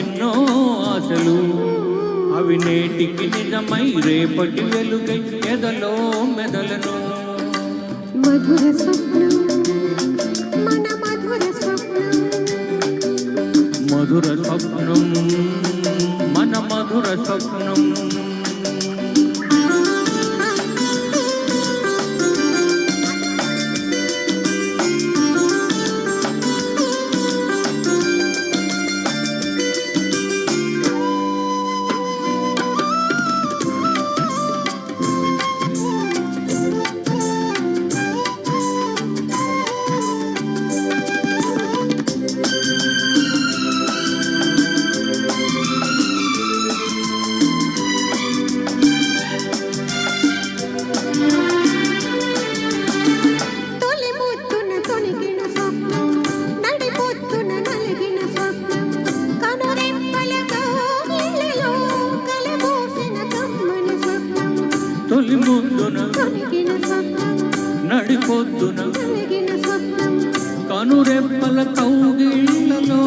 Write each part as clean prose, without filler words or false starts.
ఎన్నో ఆశలు అవి నేటికి నిజమై రేపటి వెలుగై ఎదలో మెదలను. మధుర స్వప్నం మన మధుర స్వప్నం, మధుర స్వప్నం మన మధుర స్వప్నం. తొలి ముద్దున నడిపొద్దున కనురెప్పల కౌగిళ్ళలో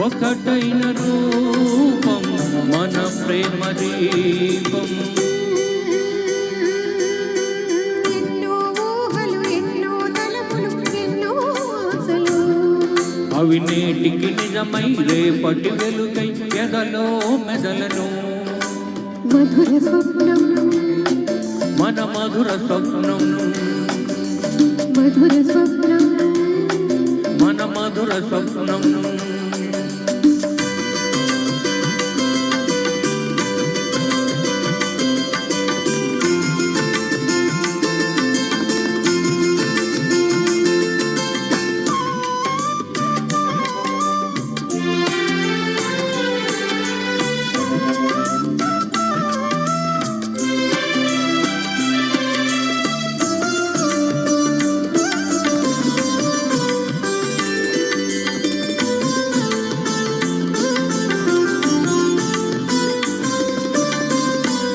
ఒకటైన రూపం మన ప్రేమ దీపం. అవి నేటికి నిజమై రేపటి వెలుగై ఎదలో మెదలను. మధుర స్వప్నం మన మధుర స్వప్నం, మధుర స్వప్నం మన మధుర స్వప్నం.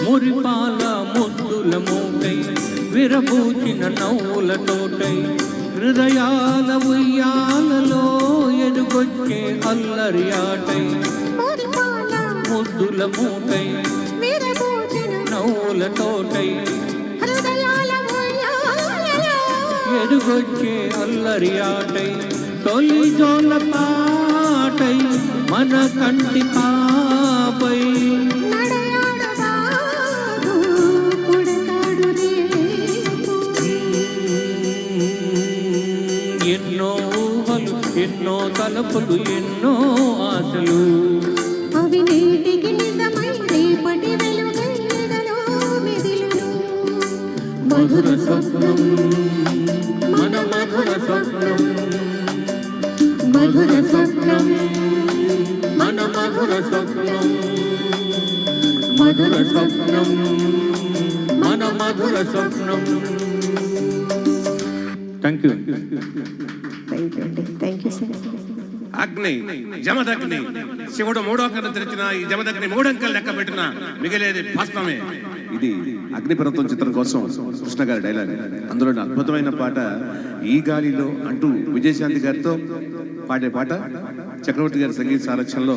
మురిపాల ముద్దుల మూటై విరబూచిన నవ్వుల తోటై హృదయాల ఉయ్యాలలో ఎదుగొచ్చే అల్లరి ఆటై. ముద్దుల మూటై నవ్వుల తోటై ఎదుగొచ్చే అల్లరి ఆటై. తొలి జోల పాటై మన కంటి పాపై ఎన్నో ఊహలు ఎన్నో తలపులు ఎన్నో ఆశలు అవి నేటికి నిజమై రేపటి వెలుగై ఎదలో మెదలును. మధుర స్వప్నం మన మధుర స్వప్నం, మధుర స్వప్నం మన మధుర స్వప్నం, మధుర స్వప్నం మన మధుర స్వప్నం. Thank you. Thank you sir. అగ్ని జమదగ్ని శివుడు మూడో కన్ను తెరిచిన ఈ జమదగ్ని మూడంకలు లెక్క పెట్టిన మిగిలేది భస్మమే. ఇది అగ్నిపర్వతం చిత్రం కోసం కృష్ణ గారి డైలాగ్. అందులో అద్భుతమైన పాట ఈ గాలిలో అంటూ విజయశాంతి గారితో పాడే పాట చక్రవర్తి గారి సంగీత సారథ్యంలో